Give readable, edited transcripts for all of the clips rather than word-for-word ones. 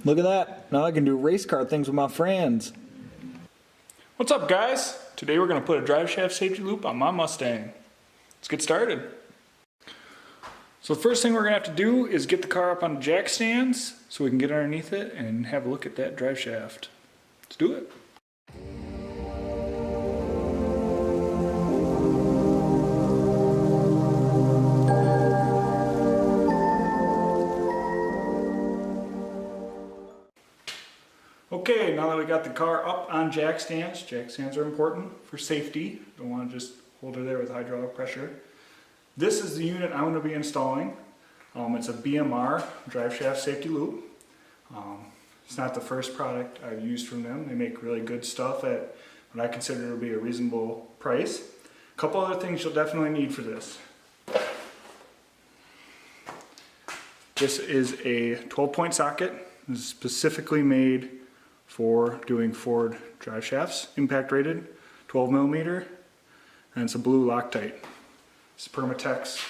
Look at that. Now I can do race car things with my friends. What's up, guys? Today we're going to put a drive shaft safety loop on my Mustang. Let's get started. So the first thing we're going to have to do is get the car up on the jack stands so we can get underneath it and have a look at that drive shaft. Let's do it. Okay, now that we got the car up on jack stands are important for safety. Don't want to just hold her there with hydraulic pressure. This is the unit I'm going to be installing. It's a BMR drive shaft safety loop. It's not the first product I've used from them. They make really good stuff at what I consider to be a reasonable price. A couple other things you'll definitely need for this. This is a 12-point socket. This is specifically made for doing Ford drive shafts, impact rated, 12mm, and it's a blue Loctite. It's Permatex,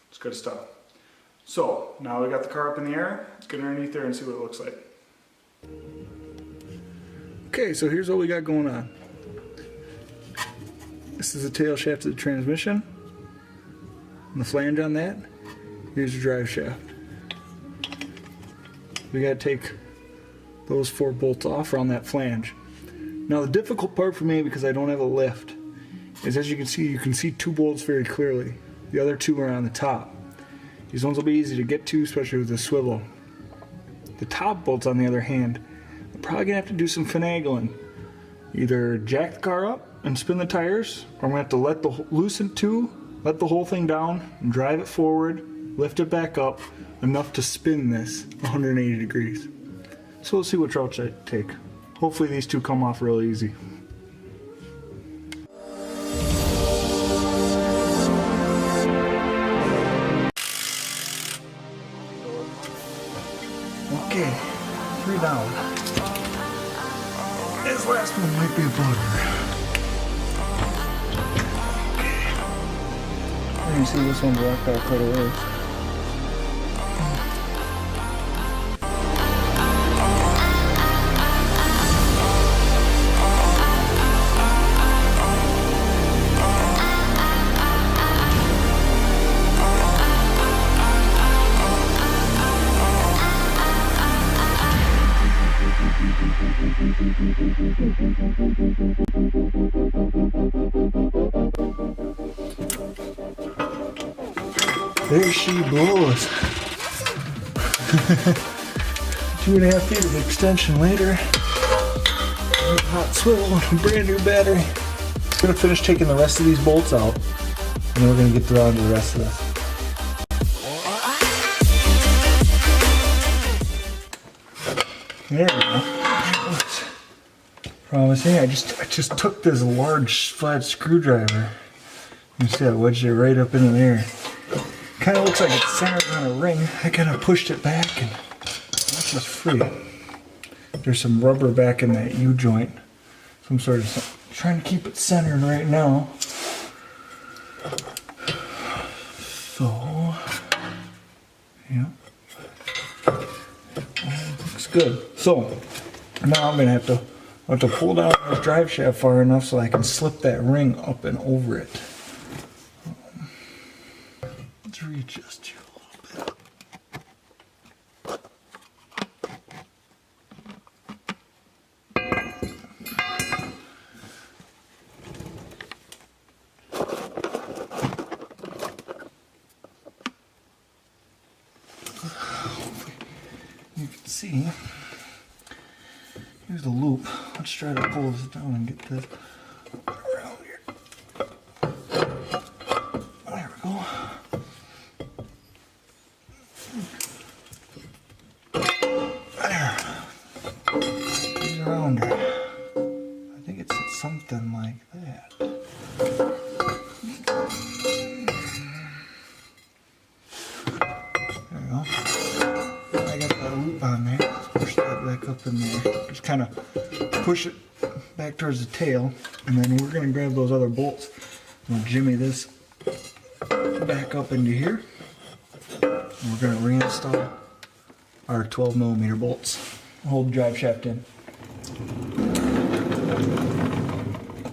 it's good stuff. So now we got the car up in the air, let's get underneath there and see what it looks like. Okay, so here's what we got going on. This is the tail shaft of the transmission, and the flange on that. Here's the drive shaft. We gotta take those 4 bolts off around that flange. Now the difficult part for me, because I don't have a lift, is as you can see 2 bolts very clearly. The other 2 are on the top. These ones will be easy to get to, especially with the swivel. The top bolts, on the other hand, I'm probably gonna have to do some finagling. Either jack the car up and spin the tires, or I'm gonna have to loosen 2, let the whole thing down, and drive it forward, lift it back up, enough to spin this 180 degrees. So we'll see which route I take. Hopefully these 2 come off real easy. Okay, 3 down. This last one might be a bugger. Okay. You can see this one's rocked out quite a ways. There she blows. 2.5 feet of extension later. Hot swivel and a brand new battery. I'm gonna finish taking the rest of these bolts out, and then we're gonna get around to the rest of this. There we go. Promising. I just took this large flat screwdriver. You see I wedged it right up into there. Kind of looks like it's centered on a ring. I kind of pushed it back and that's just free. There's some rubber back in that U-joint. Some sort of something. Trying to keep it centered right now. So, yeah. Looks good. So, now I'm going to have to pull down this drive shaft far enough so I can slip that ring up and over it. Let's readjust you a little bit. You can see, here's the loop. Let's try to pull this down and get this around here. There we go. There. Here's around her. I think it's something like that. There we go. I got that loop on there. Let's push that back up in there. Just kind of push it back towards the tail, and then we're going to grab those other bolts. We'll jimmy this back up into here. And we're going to reinstall our 12mm bolts. hold the drive shaft in.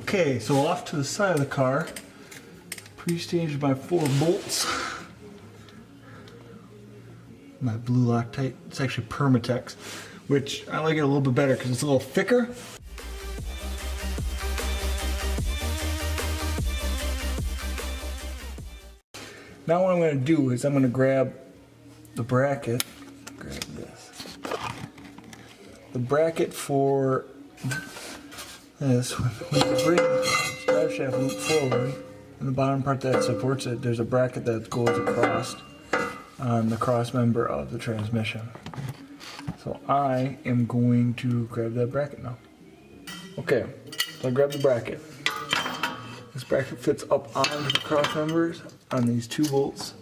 Okay, so off to the side of the car, pre-staged by 4 bolts. My blue Loctite, it's actually Permatex, which I like it a little bit better because it's a little thicker. Now what I'm going to do is I'm going to grab the bracket, the bracket for this. When you bring the drive shaft loop forward, and the bottom part that supports it, there's a bracket that goes across on the cross member of the transmission. So I am going to grab that bracket now. Okay, so I grab the bracket. This bracket fits up onto the cross members on these 2 bolts.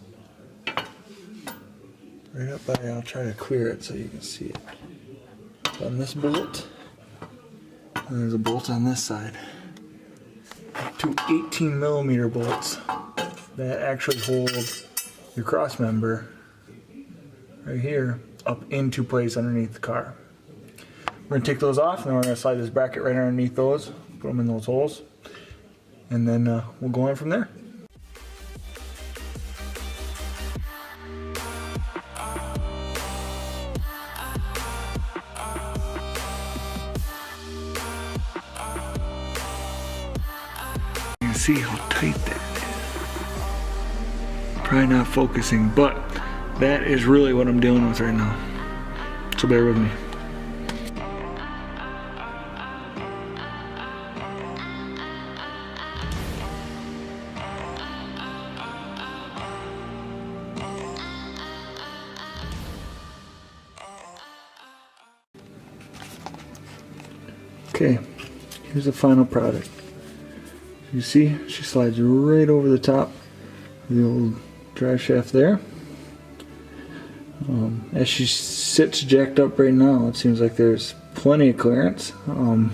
Right up by, I'll try to clear it so you can see it. So on this bolt, and there's a bolt on this side. 2 18mm bolts that actually hold your cross member right here up into place underneath the car. We're going to take those off, and then we're going to slide this bracket right underneath those, put them in those holes, and then we'll go in from there. You can see how tight that is. Probably not focusing, but that is really what I'm dealing with right now. So bear with me. Okay, here's the final product. You see, she slides right over the top of the old drive shaft there. As she sits jacked up right now, it seems like there's plenty of clearance for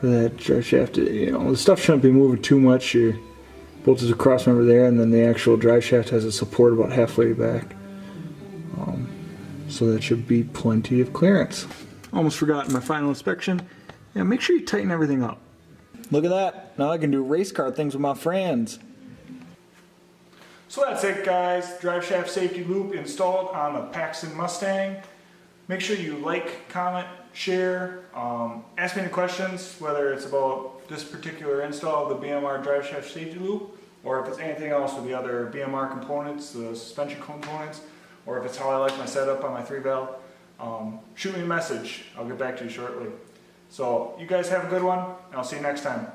that drive shaft. You know, the stuff shouldn't be moving too much. Your bolt is a cross member there, and then the actual drive shaft has a support about halfway back. So that should be plenty of clearance. Almost forgot my final inspection. Yeah, make sure you tighten everything up. Look at that. Now I can do race car things with my friends. So that's it, guys. Drive shaft safety loop installed on the Paxton Mustang. Make sure you like, comment, share, ask me any questions, whether it's about this particular install of the BMR drive shaft safety loop, or if it's anything else with the other BMR components, the suspension components, or if it's how I like my setup on my 3-valve. Shoot me a message. I'll get back to you shortly. So you guys have a good one, and I'll see you next time.